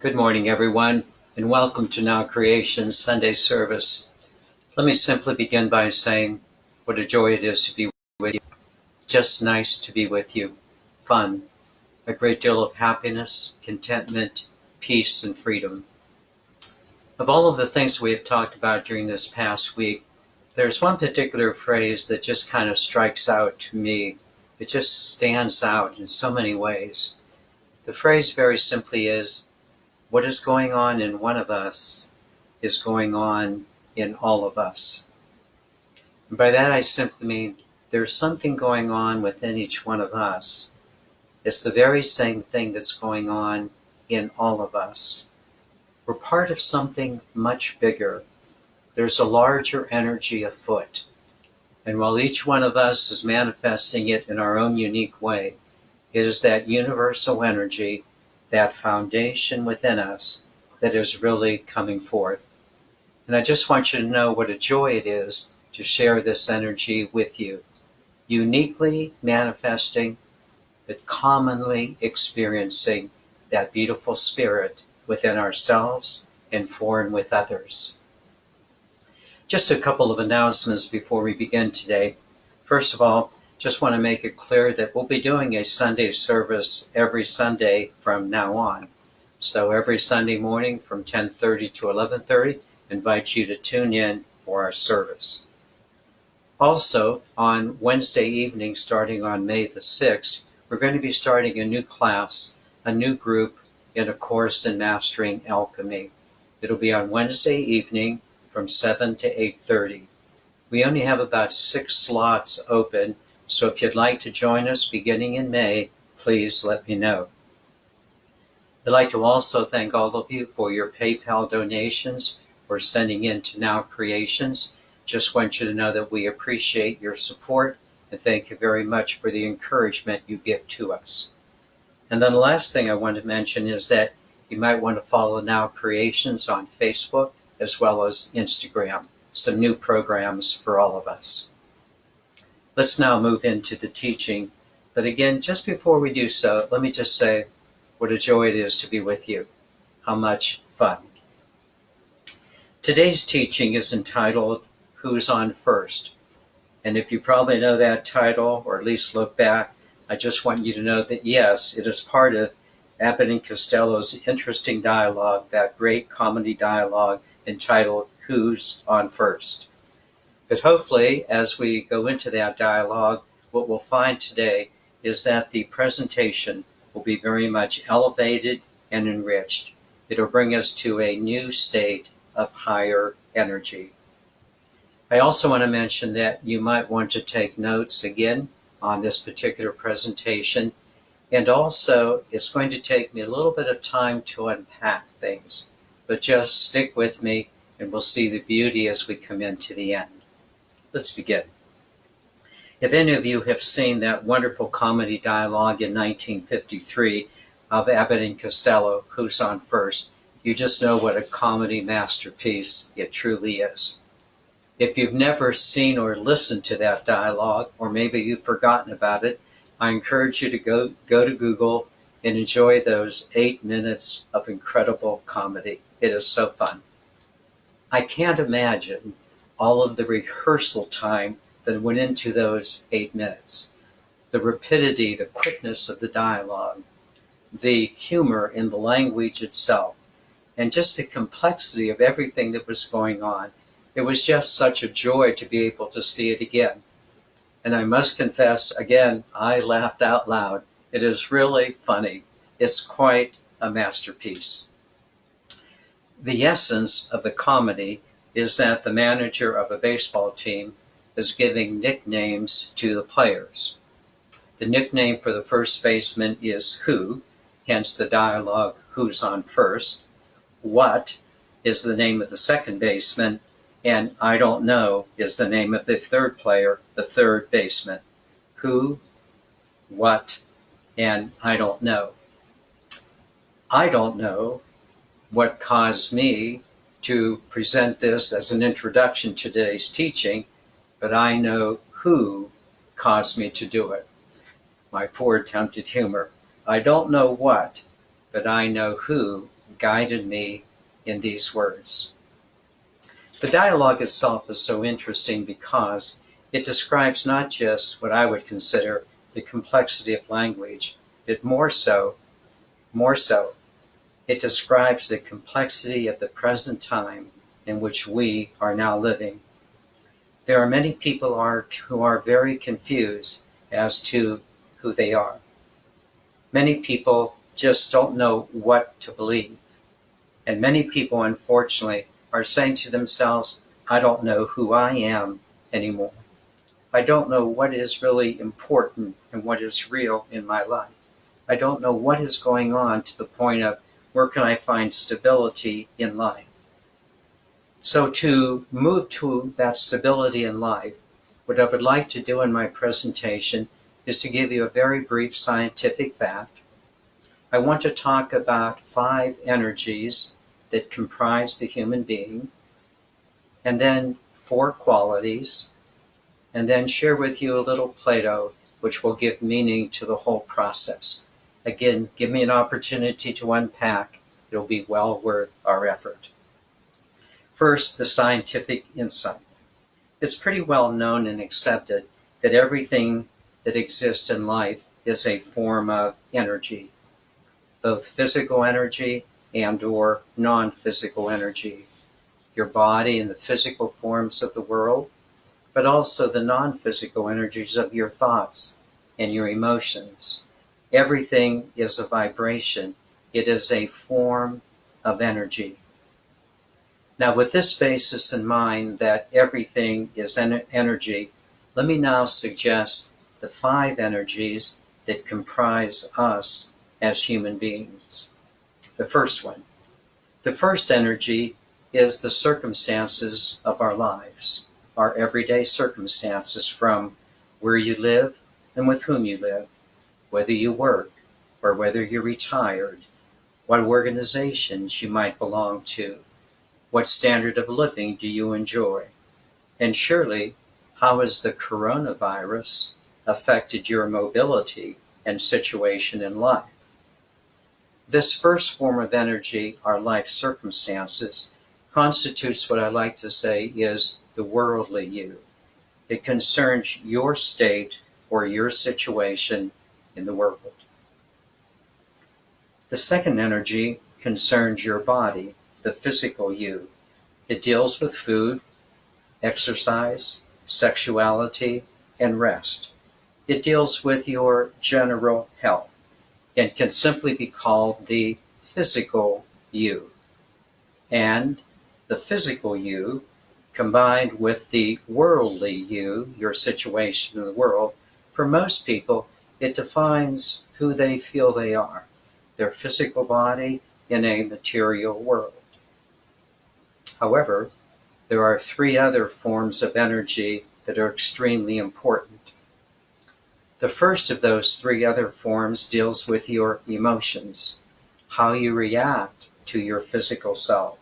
Good morning, everyone, and welcome to Now Creation's Sunday service. Let me simply begin by saying what a joy it is to be with you. Just nice to be with you. Fun. A great deal of happiness, contentment, peace, and freedom. Of all of the things we have talked about during this past week, there's one particular phrase that just kind of strikes out to me. It just stands out in so many ways. The phrase very simply is, what is going on in one of us is going on in all of us. And by that I simply mean there's something going on within each one of us. It's the very same thing that's going on in all of us. We're part of something much bigger. There's a larger energy afoot. And while each one of us is manifesting it in our own unique way, it is that universal energy, that foundation within us, that is really coming forth. And I just want you to know what a joy it is to share this energy with you, uniquely manifesting, but commonly experiencing that beautiful spirit within ourselves and for and with others. Just a couple of announcements before we begin today. First of all, just want to make it clear that we'll be doing a Sunday service every Sunday from now on. So every Sunday morning from 10:30 to 11:30, invite you to tune in for our service. Also, on Wednesday evening, starting on May the 6th, we're going to be starting a new class, a new group in a course in mastering alchemy. It'll be on Wednesday evening from 7 to 8:30. We only have about 6 slots open, so if you'd like to join us beginning in May, please let me know. I'd like to also thank all of you for your PayPal donations or sending in to Now Creations. Just want you to know that we appreciate your support and thank you very much for the encouragement you give to us. And then the last thing I want to mention is that you might want to follow Now Creations on Facebook as well as Instagram. Some new programs for all of us. Let's now move into the teaching. But again, just before we do so, let me just say what a joy it is to be with you. How much fun. Today's teaching is entitled, Who's on First? And if you probably know that title, or at least look back, I just want you to know that yes, it is part of Abbott and Costello's interesting dialogue, that great comedy dialogue entitled, Who's on First? But hopefully, as we go into that dialogue, what we'll find today is that the presentation will be very much elevated and enriched. It'll bring us to a new state of higher energy. I also want to mention that you might want to take notes again on this particular presentation. And also, it's going to take me a little bit of time to unpack things. But just stick with me and we'll see the beauty as we come into the end. Let's begin. If any of you have seen that wonderful comedy dialogue in 1953 of Abbott and Costello, Who's on First, you just know what a comedy masterpiece it truly is. If you've never seen or listened to that dialogue, or maybe you've forgotten about it, I encourage you to go to Google and enjoy those 8 minutes of incredible comedy. It is so fun. I can't imagine all of the rehearsal time that went into those 8 minutes. The rapidity, the quickness of the dialogue, the humor in the language itself, and just the complexity of everything that was going on. It was just such a joy to be able to see it again. And I must confess, again, I laughed out loud. It is really funny. It's quite a masterpiece. The essence of the comedy is that the manager of a baseball team is giving nicknames to the players. The nickname for the first baseman is Who, hence the dialogue, Who's on First. What is the name of the second baseman, and I don't know is the name of the third player, the third baseman. Who, what, and I don't know. I don't know what caused me to present this as an introduction to today's teaching, but I know who caused me to do it. My poor attempt at humor. I don't know what, but I know who guided me in these words. The dialogue itself is so interesting because it describes not just what I would consider the complexity of language, but more so, it describes the complexity of the present time in which we are now living. There are many people who are very confused as to who they are. Many people just don't know what to believe. And many people, unfortunately, are saying to themselves, I don't know who I am anymore. I don't know what is really important and what is real in my life. I don't know what is going on to the point of where can I find stability in life. So to move to that stability in life, what I would like to do in my presentation is to give you a very brief scientific fact. I want to talk about 5 energies that comprise the human being, and then 4 qualities, and then share with you a little Plato, which will give meaning to the whole process. Again, give me an opportunity to unpack. It'll be well worth our effort. First, the scientific insight. It's pretty well known and accepted that everything that exists in life is a form of energy, both physical energy and or non-physical energy. Your body and the physical forms of the world, but also the non-physical energies of your thoughts and your emotions. Everything is a vibration. It is a form of energy. Now, with this basis in mind that everything is energy, let me now suggest the 5 energies that comprise us as human beings. The first one. The first energy is the circumstances of our lives, our everyday circumstances, from where you live and with whom you live, whether you work or whether you're retired, what organizations you might belong to, what standard of living do you enjoy, and surely, how has the coronavirus affected your mobility and situation in life? This first form of energy, our life circumstances, constitutes what I like to say is the worldly you. It concerns your state or your situation in the world. The second energy concerns your body, the physical you. It deals with food, exercise, sexuality, and rest. It deals with your general health and can simply be called the physical you. And the physical you, combined with the worldly you, your situation in the world, for most people, it defines who they feel they are, their physical body in a material world. However, there are 3 other forms of energy that are extremely important. The first of those 3 other forms deals with your emotions, how you react to your physical self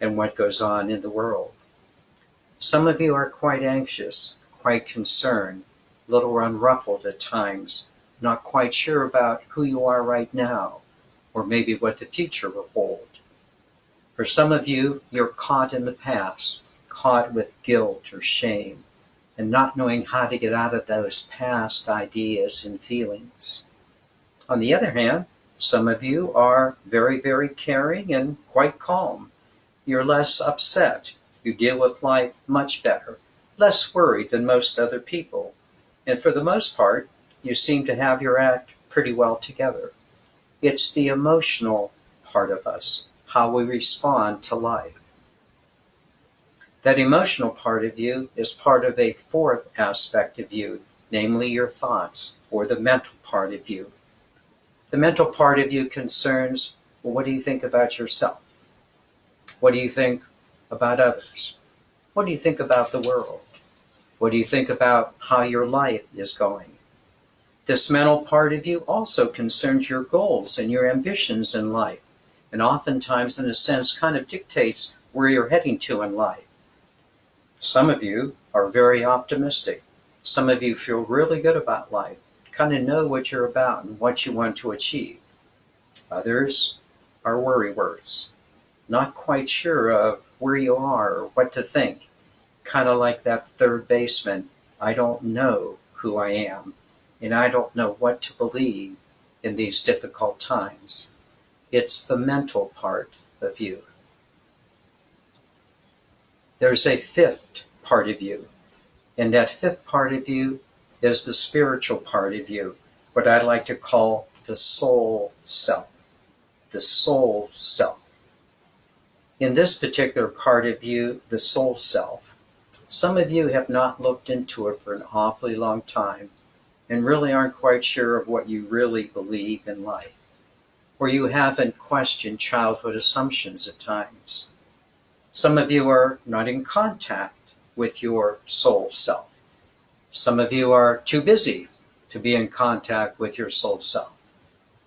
and what goes on in the world. Some of you are quite anxious, quite concerned, a little unruffled at times, not quite sure about who you are right now, or maybe what the future will hold. For some of you, you're caught in the past, caught with guilt or shame, and not knowing how to get out of those past ideas and feelings. On the other hand, some of you are very, very caring and quite calm. You're less upset. You deal with life much better, less worried than most other people. And for the most part, you seem to have your act pretty well together. It's the emotional part of us, how we respond to life. That emotional part of you is part of a 4th aspect of you, namely your thoughts, or the mental part of you. The mental part of you concerns, well, what do you think about yourself? What do you think about others? What do you think about the world? What do you think about how your life is going? This mental part of you also concerns your goals and your ambitions in life, and oftentimes, in a sense, kind of dictates where you're heading to in life. Some of you are very optimistic. Some of you feel really good about life, kind of know what you're about and what you want to achieve. Others, are worry words. Not quite sure of where you are or what to think. Kind of like that third baseman. I don't know who I am, and I don't know what to believe in these difficult times. It's the mental part of you. There's a fifth part of you, and that fifth part of you is the spiritual part of you, what I like to call the soul self. The soul self. In this particular part of you, the soul self, some of you have not looked into it for an awfully long time and really aren't quite sure of what you really believe in life, or you haven't questioned childhood assumptions at times. Some of you are not in contact with your soul self. Some of you are too busy to be in contact with your soul self.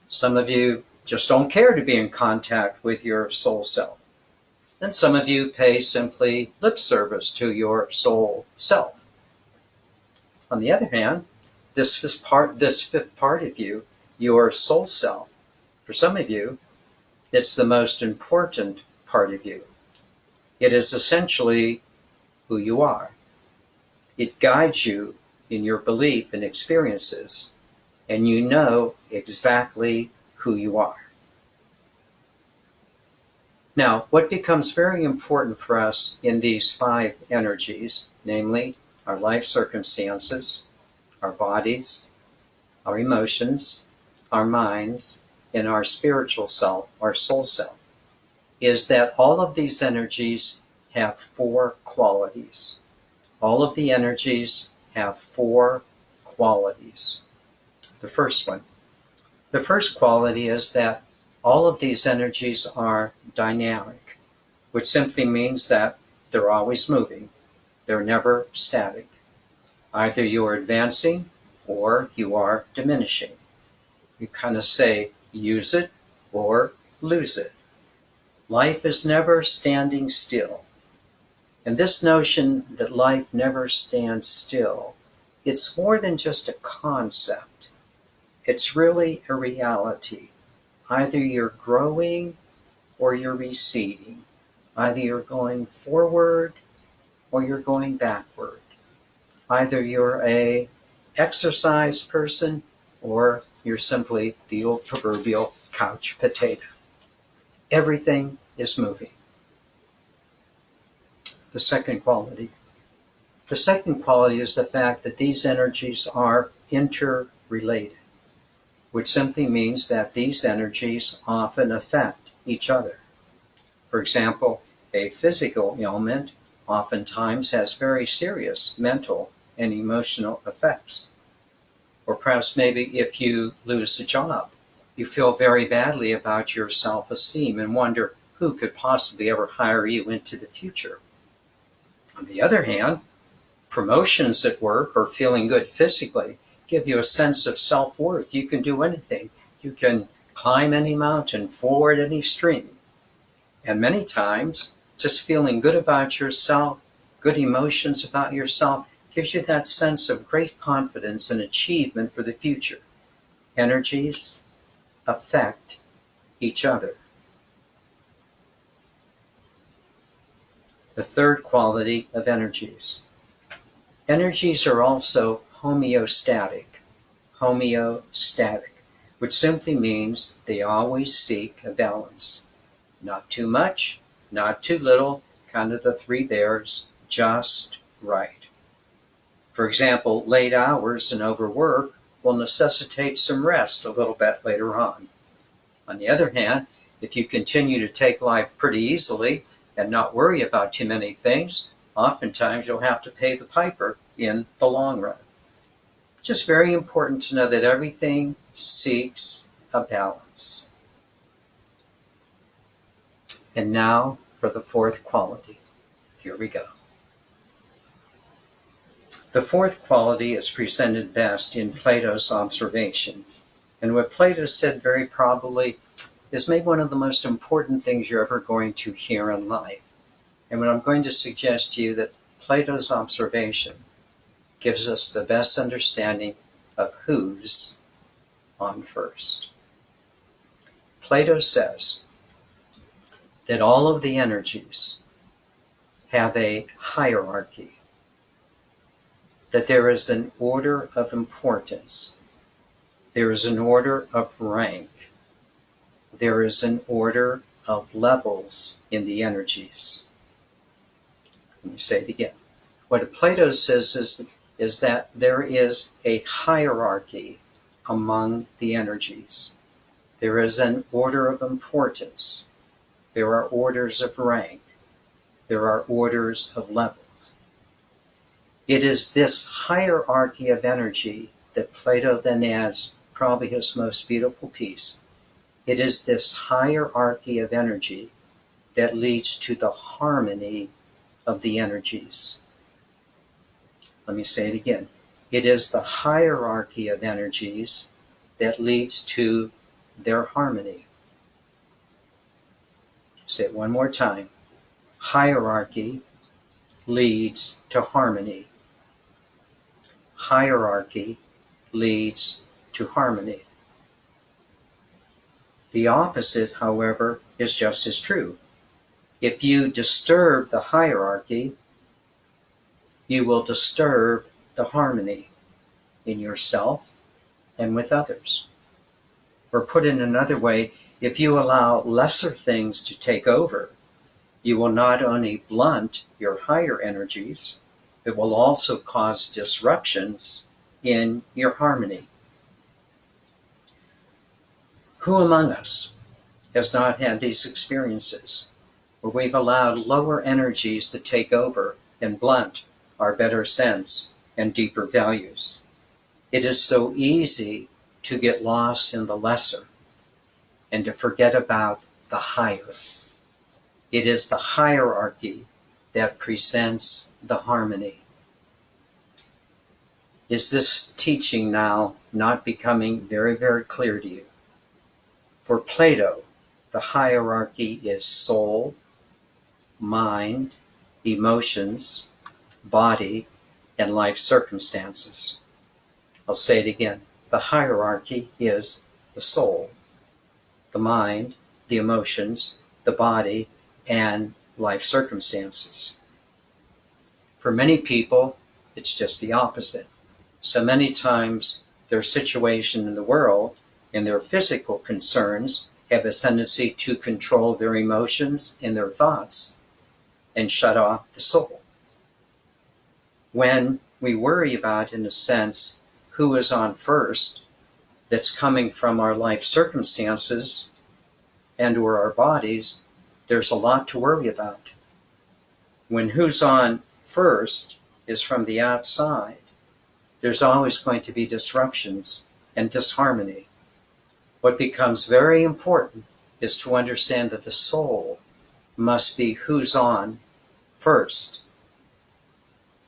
Some of you just don't care to be in contact with your soul self. And some of you pay simply lip service to your soul self. On the other hand, this fifth part of you, your soul self, for some of you, it's the most important part of you. It is essentially who you are. It guides you in your belief and experiences, and you know exactly who you are. Now, what becomes very important for us in these five energies, namely our life circumstances, our bodies, our emotions, our minds, and our spiritual self, our soul self, is that all of these energies have four qualities. All of the energies have four qualities. The first one. The first quality is that all of these energies are dynamic, which simply means that they're always moving. They're never static. Either you are advancing or you are diminishing. You kind of say, use it or lose it. Life is never standing still. And this notion that life never stands still, it's more than just a concept. It's really a reality. Either you're growing or you're receding. Either you're going forward or you're going backward. Either you're a exercise person or you're simply the old proverbial couch potato. Everything is moving. The second quality. The second quality is the fact that these energies are interrelated, which simply means that these energies often affect each other. For example, a physical ailment oftentimes has very serious mental and emotional effects. Or perhaps maybe if you lose a job, you feel very badly about your self-esteem and wonder who could possibly ever hire you into the future. On the other hand, promotions at work or feeling good physically give you a sense of self-worth. You can do anything. You can climb any mountain, ford any stream. And many times, just feeling good about yourself, good emotions about yourself, gives you that sense of great confidence and achievement for the future. Energies affect each other. The third quality of energies. Energies are also homeostatic. Homeostatic, which simply means they always seek a balance. Not too much, not too little, kind of the three bears, just right. For example, late hours and overwork will necessitate some rest a little bit later on. On the other hand, if you continue to take life pretty easily and not worry about too many things, oftentimes you'll have to pay the piper in the long run. Just very important to know that everything seeks a balance. And now for the fourth quality. Here we go. The fourth quality is presented best in Plato's observation. And what Plato said very probably is maybe one of the most important things you're ever going to hear in life. And what I'm going to suggest to you that Plato's observation gives us the best understanding of who's on first. Plato says, that all of the energies have a hierarchy, that there is an order of importance, there is an order of rank, there is an order of levels in the energies. Let me say it again. What Plato says is that there is a hierarchy among the energies. There is an order of importance. There are orders of rank. There are orders of levels. It is this hierarchy of energy that Plato then adds probably his most beautiful piece. It is this hierarchy of energy that leads to the harmony of the energies. Let me say it again. It is the hierarchy of energies that leads to their harmony. Say it one more time. Hierarchy leads to harmony. Hierarchy leads to harmony. The opposite, however, is just as true. If you disturb the hierarchy, you will disturb the harmony in yourself and with others. Or put in another way, if you allow lesser things to take over, you will not only blunt your higher energies, it will also cause disruptions in your harmony. Who among us has not had these experiences where we've allowed lower energies to take over and blunt our better sense and deeper values? It is so easy to get lost in the lesser and to forget about the higher. It is the hierarchy that presents the harmony. Is this teaching now not becoming very, very clear to you? For Plato, the hierarchy is soul, mind, emotions, body, and life circumstances. I'll say it again. The hierarchy is the soul, the mind, the emotions, the body, and life circumstances. For many people, it's just the opposite. So many times their situation in the world and their physical concerns have a tendency to control their emotions and their thoughts and shut off the soul. When we worry about, in a sense, who is on first, that's coming from our life circumstances and or our bodies, there's a lot to worry about. When who's on first is from the outside, there's always going to be disruptions and disharmony. What becomes very important is to understand that the soul must be who's on first.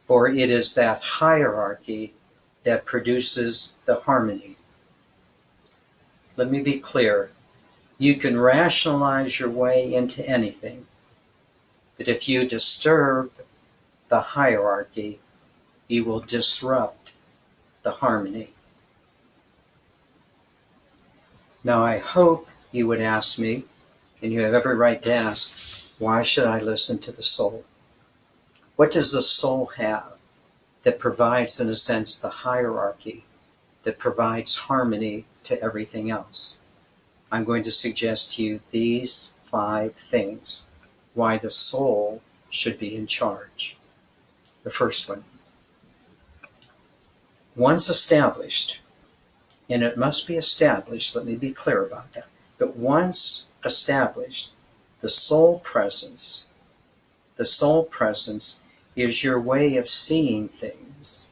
For it is that hierarchy that produces the harmony. Let me be clear. You can rationalize your way into anything, but if you disturb the hierarchy, you will disrupt the harmony. Now, I hope you would ask me, and you have every right to ask, why should I listen to the soul? What does the soul have that provides, in a sense, the hierarchy, that provides harmony to everything else? I'm going to suggest to you these 5 things why the soul should be in charge. The first one, once established, and it must be established, let me be clear about that, but once established, the soul presence is your way of seeing things.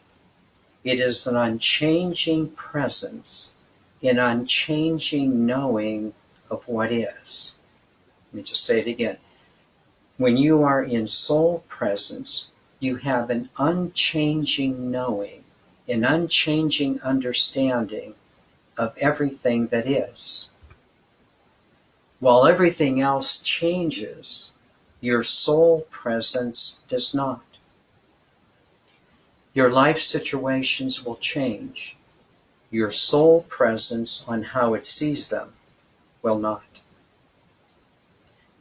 It is an unchanging presence, an unchanging knowing of what is. Let me just say it again. When you are in soul presence, you have an unchanging knowing, an unchanging understanding of everything that is. While everything else changes, your soul presence does not. Your life situations will change. Your soul presence on how it sees them will not.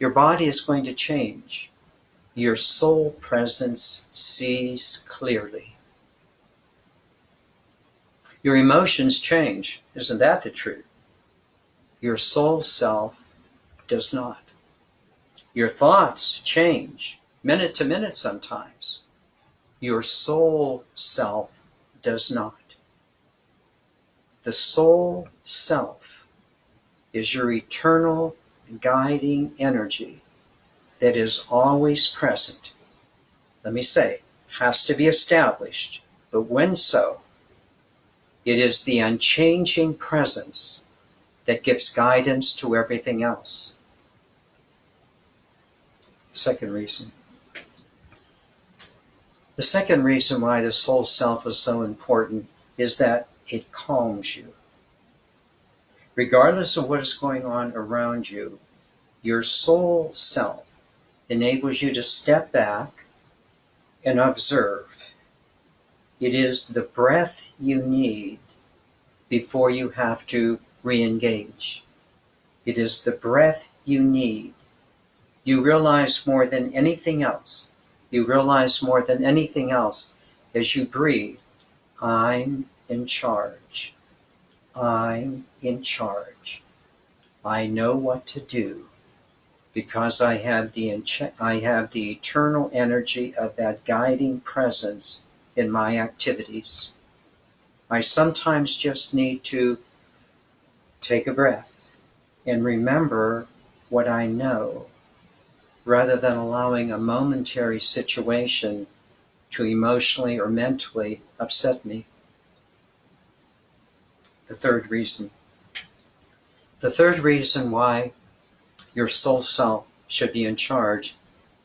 Your body is going to change. Your soul presence sees clearly. Your emotions change. Isn't that the truth? Your soul self does not. Your thoughts change minute to minute sometimes. Your soul self does not. The soul self is your eternal guiding energy that is always present. Let me say, has to be established, but when so, it is the unchanging presence that gives guidance to everything else. Second reason. The second reason why the soul self is so important is that it calms you. Regardless of what is going on around you, your soul self enables you to step back and observe. It is the breath you need before you have to re-engage. It is the breath you need. You realize more than anything else. You realize more than anything else as you breathe, I'm in charge. I'm in charge. I know what to do because I have the eternal energy of that guiding presence in my activities. I sometimes just need to take a breath and remember what I know, rather than allowing a momentary situation to emotionally or mentally upset me. The third reason. The third reason why your soul self should be in charge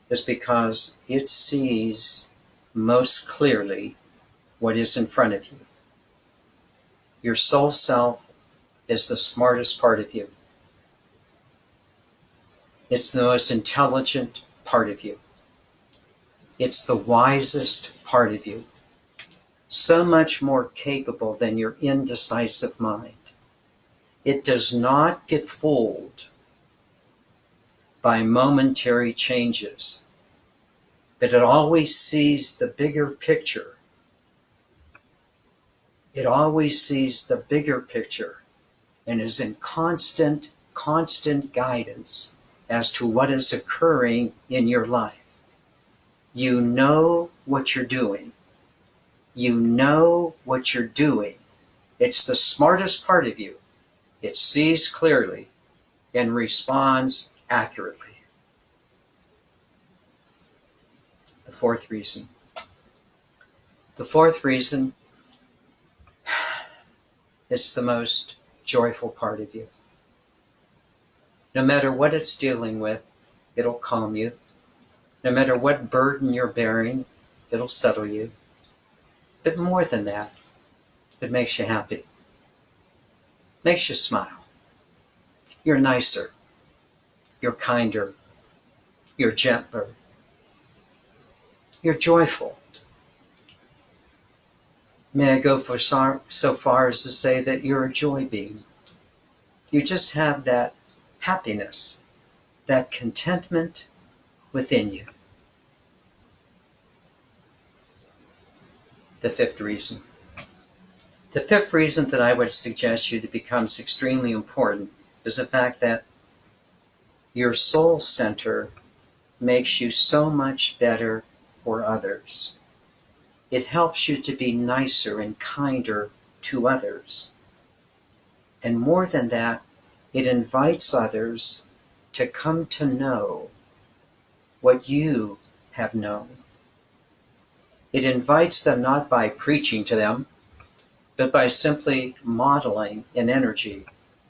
is because it sees most clearly what is in front of you. Your soul self is the smartest part of you. It's the most intelligent part of you. It's the wisest part of you. So much more capable than your indecisive mind. It does not get fooled by momentary changes, but it always sees the bigger picture. It always sees the bigger picture and is in constant guidance as to what is occurring in your life. You know what you're doing. You know what you're doing. It's the smartest part of you. It sees clearly and responds accurately. The fourth reason. The fourth reason is the most joyful part of you. No matter what it's dealing with, it'll calm you. No matter what burden you're bearing, it'll settle you. But more than that, it makes you happy. Makes you smile. You're nicer. You're kinder. You're gentler. You're joyful. May I go so far as to say that you're a joy being. You just have that happiness, that contentment within you. The fifth reason. The fifth reason that I would suggest you that becomes extremely important is the fact that your soul center makes you so much better for others. It helps you to be nicer and kinder to others. And more than that, it invites others to come to know what you have known. It invites them not by preaching to them, but by simply modeling an energy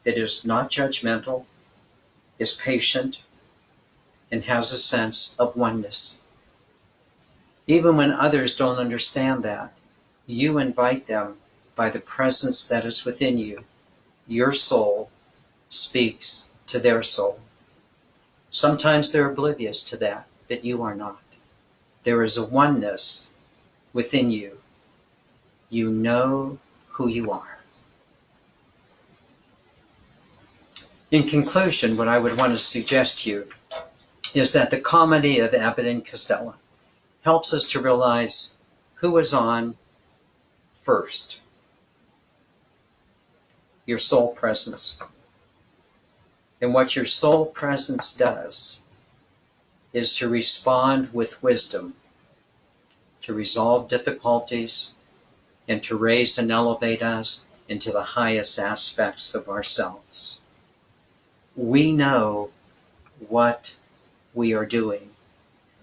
that is not judgmental, is patient, and has a sense of oneness. Even when others don't understand that, you invite them by the presence that is within you. Your soul speaks to their soul. Sometimes they're oblivious to that, but you are not. There is a oneness within you. You know who you are. In conclusion, what I would want to suggest to you is that the comedy of Abbott and Costello helps us to realize who is on first. Your soul presence. And what your soul presence does is to respond with wisdom, to resolve difficulties, and to raise and elevate us into the highest aspects of ourselves. We know what we are doing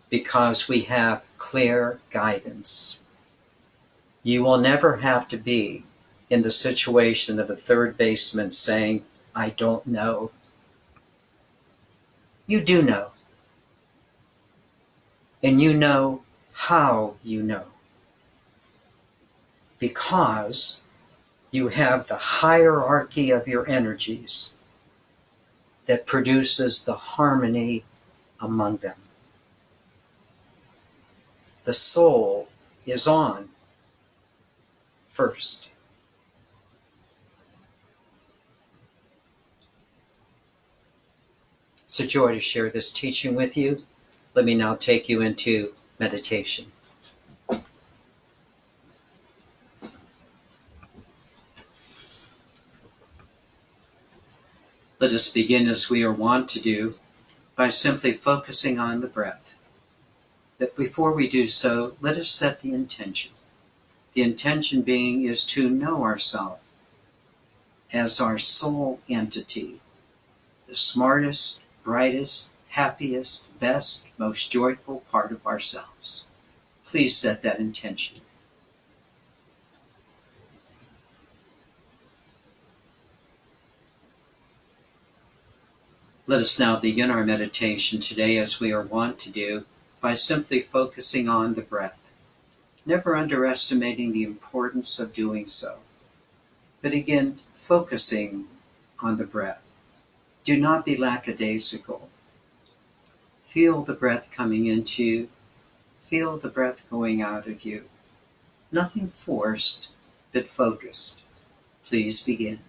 because we have clear guidance. You will never have to be in the situation of a third baseman saying, I don't know. You do know. And you know how you know. Because you have the hierarchy of your energies that produces the harmony among them. The soul is on first. It's a joy to share this teaching with you. Let me now take you into meditation. Let us begin as we are wont to do by simply focusing on the breath. But before we do so, let us set the intention. The intention being is to know ourselves as our soul entity, the smartest, brightest, happiest, best, most joyful part of ourselves. Please set that intention. Let us now begin our meditation today as we are wont to do by simply focusing on the breath, never underestimating the importance of doing so. But again, focusing on the breath. Do not be lackadaisical. Feel the breath coming into you. Feel the breath going out of you. Nothing forced, but focused. Please begin.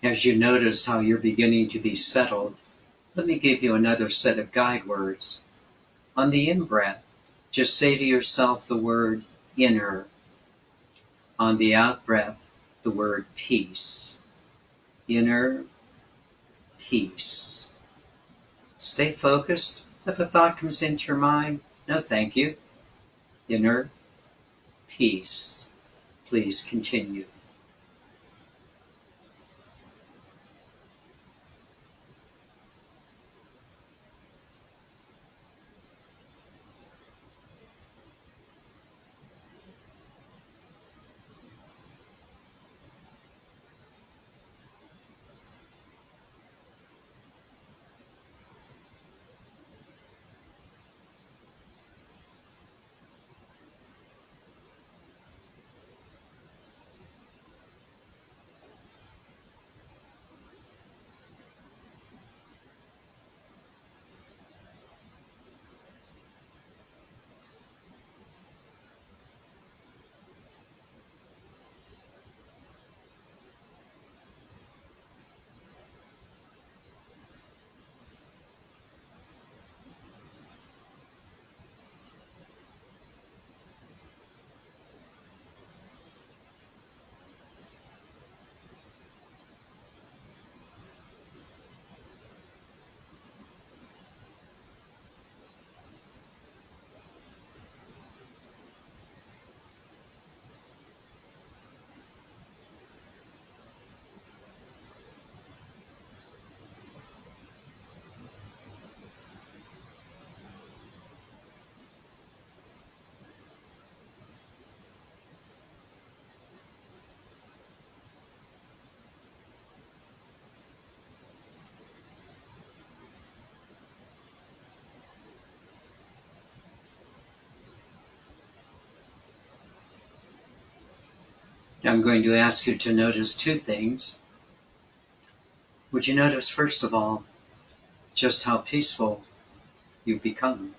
As you notice how you're beginning to be settled, let me give you another set of guide words. On the in-breath, just say to yourself the word inner. On the out-breath, the word peace. Inner peace. Stay focused. If a thought comes into your mind, no thank you. Inner peace. Please continue. Now I'm going to ask you to notice two things. Would you notice, first of all, just how peaceful you've become?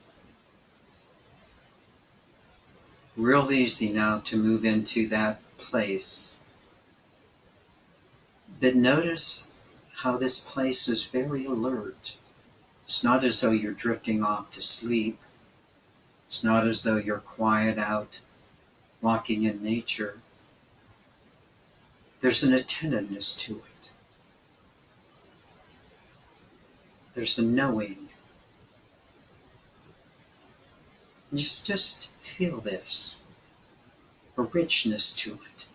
Real easy now to move into that place. But notice how this place is very alert. It's not as though you're drifting off to sleep. It's not as though you're quiet out, walking in nature. There's an attentiveness to it. There's a knowing. Just feel this, a richness to it.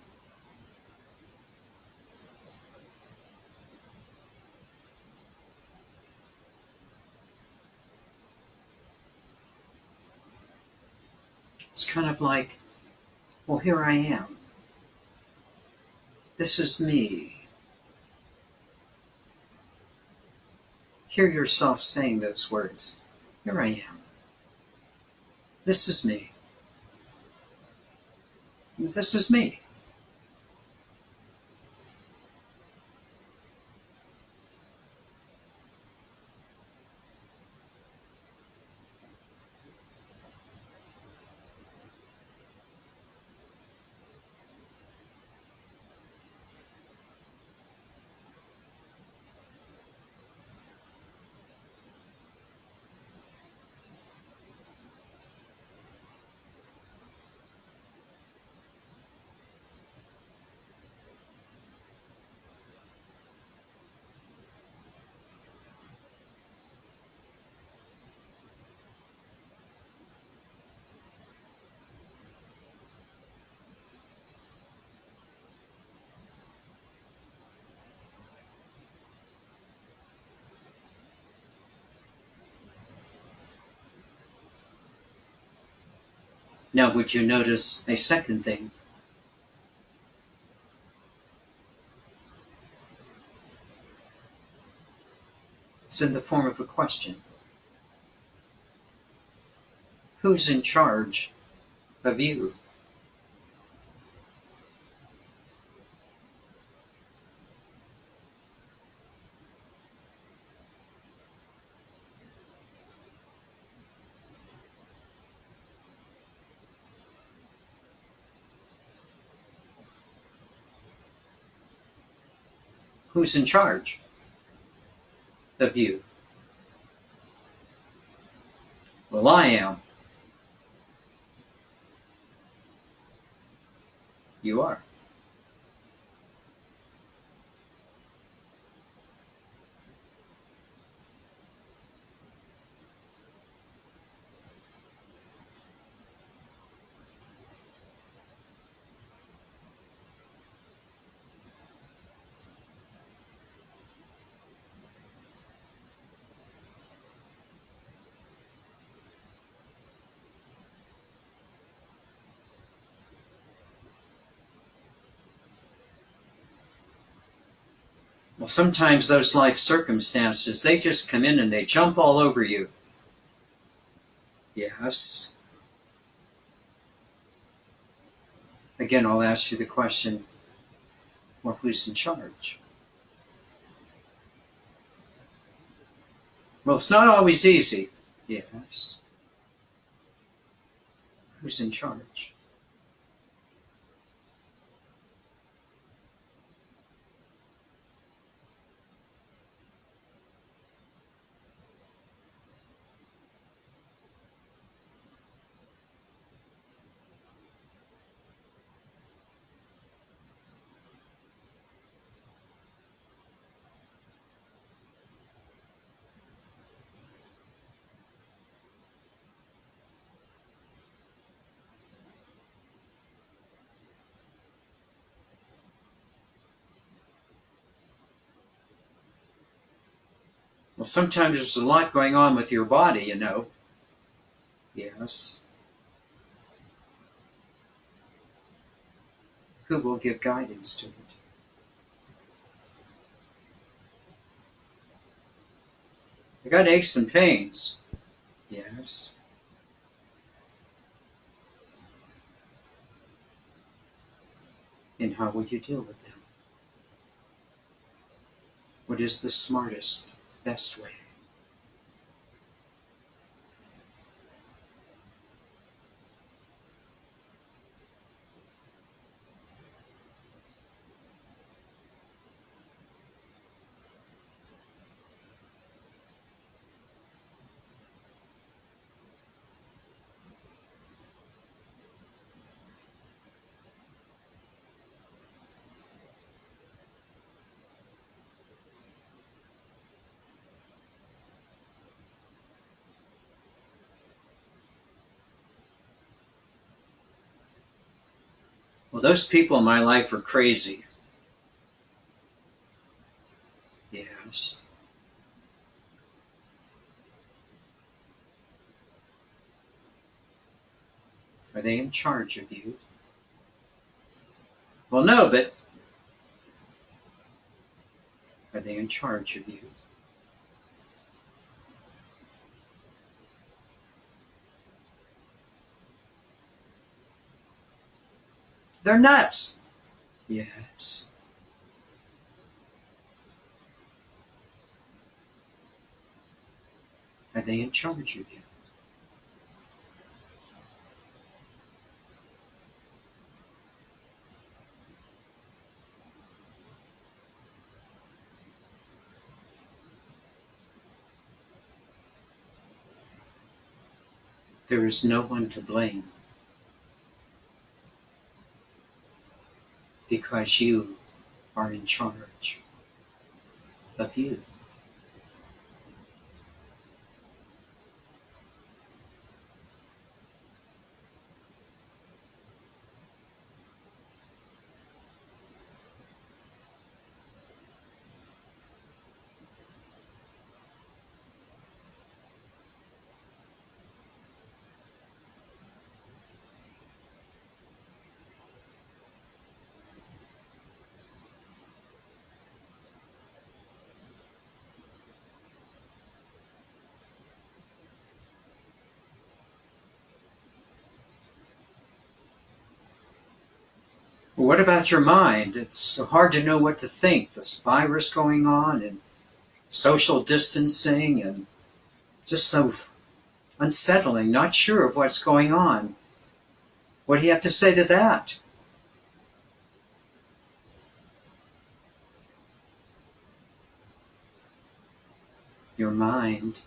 It's kind of like, well, here I am. This is me. Hear yourself saying those words. Here I am. This is me. This is me. Now, would you notice a second thing? It's in the form of a question. Who's in charge of you? Who's in charge of you? Well, I am. You are. Well, sometimes those life circumstances, they just come in and they jump all over you. Yes. Again, I'll ask you the question, well, who's in charge? Well, it's not always easy. Yes. Who's in charge? Well, sometimes there's a lot going on with your body, you know. Yes. Who will give guidance to it? I got aches and pains. Yes. And how would you deal with them? What is the smartest, best way? Well, those people in my life are crazy. Yes. Are they in charge of you? Well, no, but are they in charge of you? They're nuts. Yes. Are they in charge of you? There is no one to blame because you are in charge of you. Well, what about your mind? It's so hard to know what to think. This virus going on and social distancing and just so unsettling, not sure of what's going on. What do you have to say to that? Your mind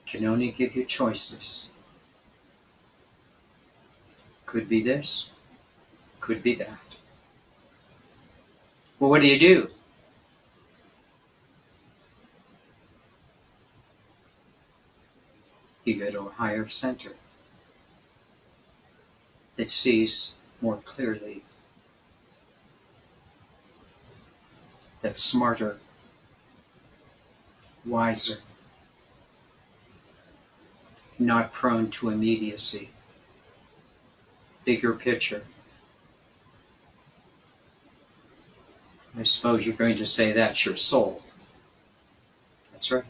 can only give you choices. Could be this, could be that. Well, what do? You go to a higher center that sees more clearly, that's smarter, wiser, not prone to immediacy, bigger picture. I suppose you're going to say that's your soul. That's right.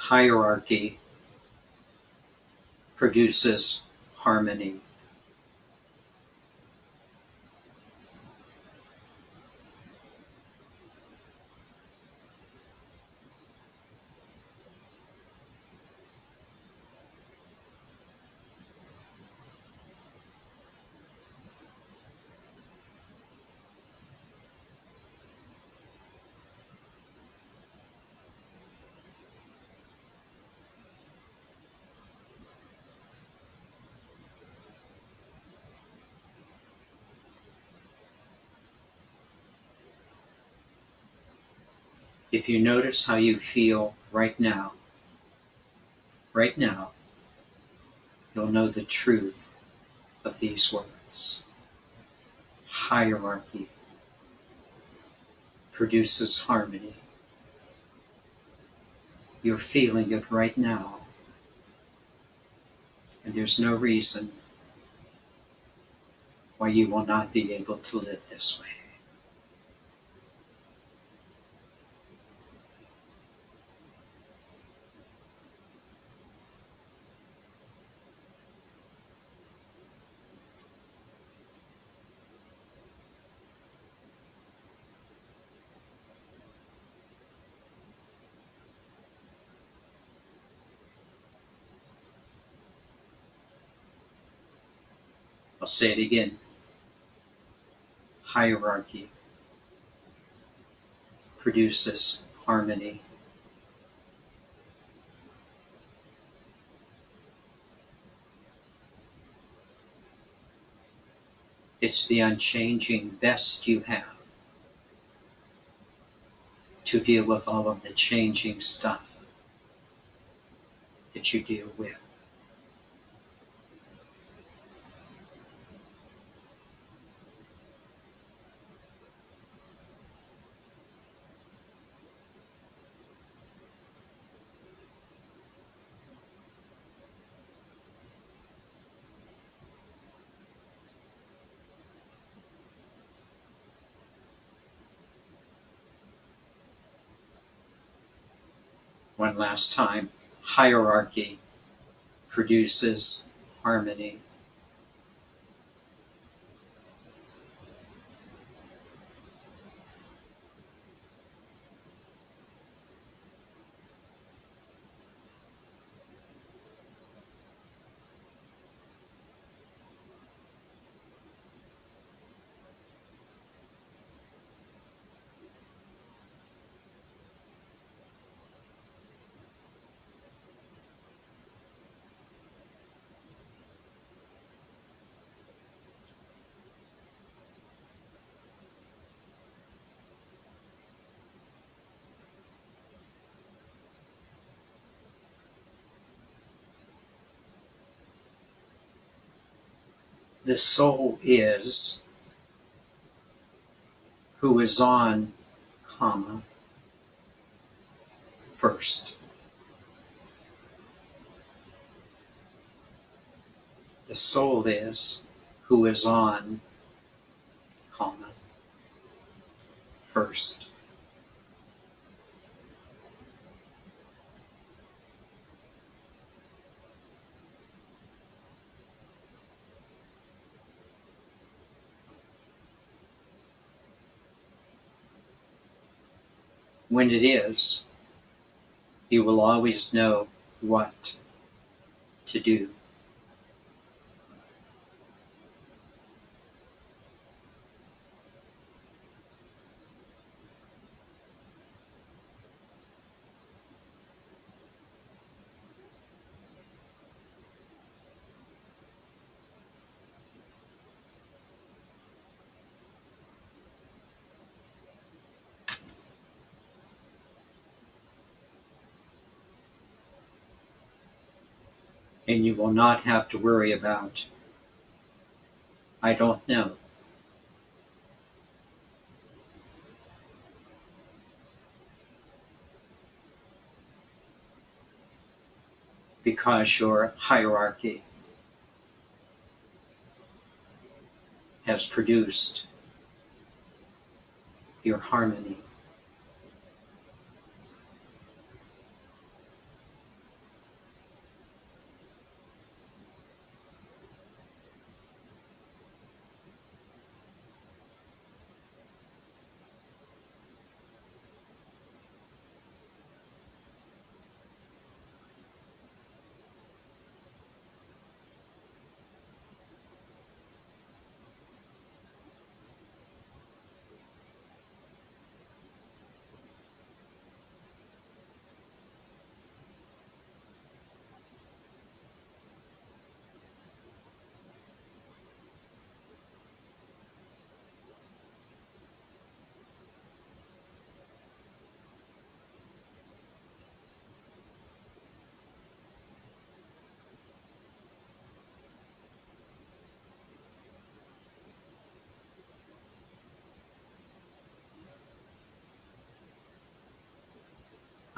Hierarchy produces harmony. If you notice how you feel right now, you'll know the truth of these words. Hierarchy produces harmony. You're feeling it right now, and there's no reason why you will not be able to live this way. I'll say it again. Hierarchy produces harmony. It's the unchanging best you have to deal with all of the changing stuff that you deal with. One last time. Hierarchy produces harmony. The soul is who is on, comma, first. The soul is who is on, comma, first. When it is, you will always know what to do. And you will not have to worry about, I don't know. Because your hierarchy has produced your harmony.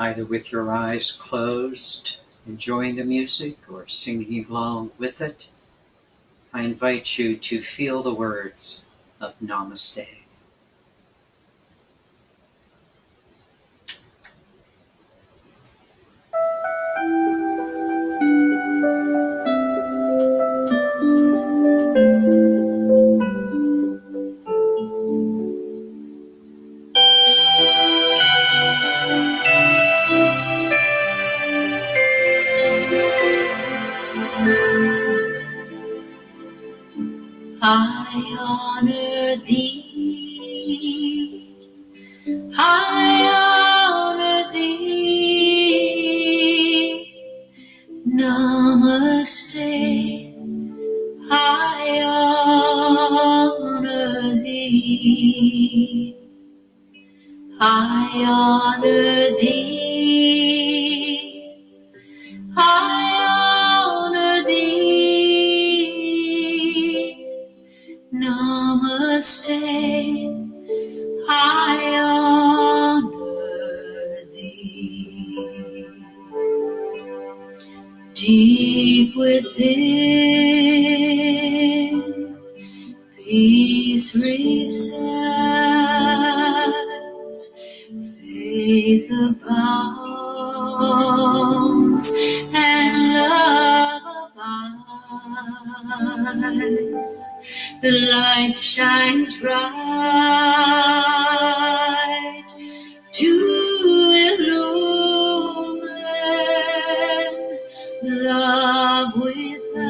either with your eyes closed, enjoying the music, or singing along with it, I invite you to feel the words of Namaste. I honor thee, I honor thee, Namaste, I honor thee, I honor thee, I honor thee, Namaste, I honor thee. Deep within, peace resides, faith abounds, and love abides. The light shines bright to illumine love without,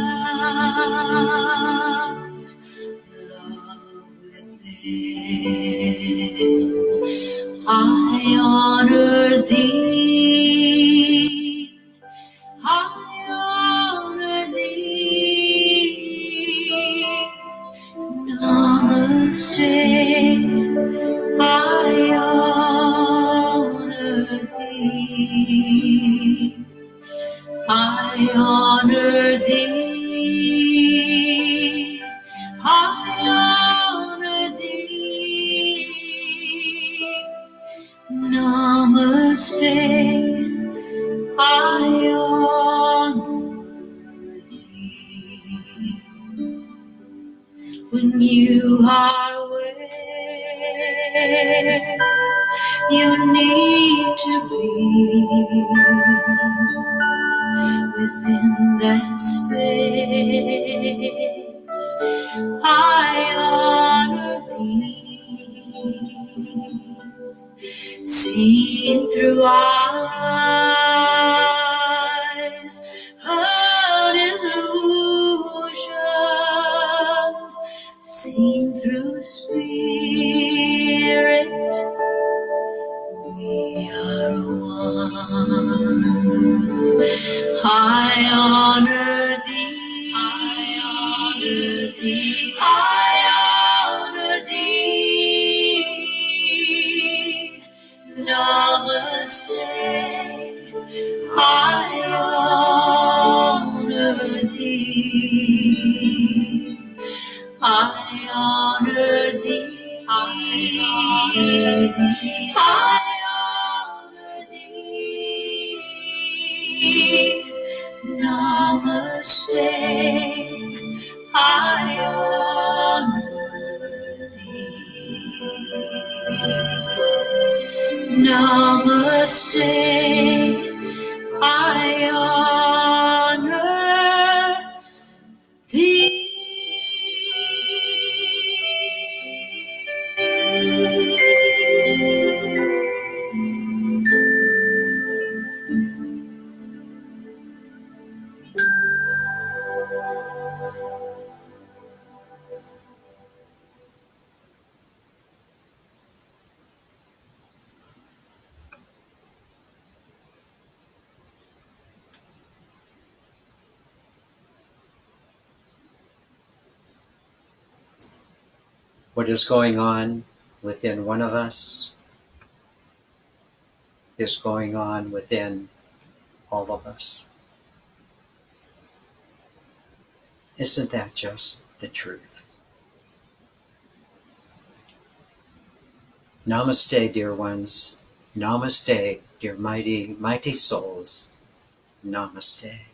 love within. I honor thee, I honor thee, Namaste, I honor thee, I honor thee, I honor thee, Namaste, I honor thee. When you are where you need to be, within that space, I honor thee. Seen through eyes of illusion, seen through spirit, we are one. I honor thee, I honor thee, I honor thee, Namaste, I honor thee, I honor thee, I honor thee, I honor thee, Namaste, I honor thee, Namaste, I honor thee. What is going on within one of us is going on within all of us. Isn't that just the truth? Namaste, dear ones. Namaste, dear mighty, mighty souls. Namaste.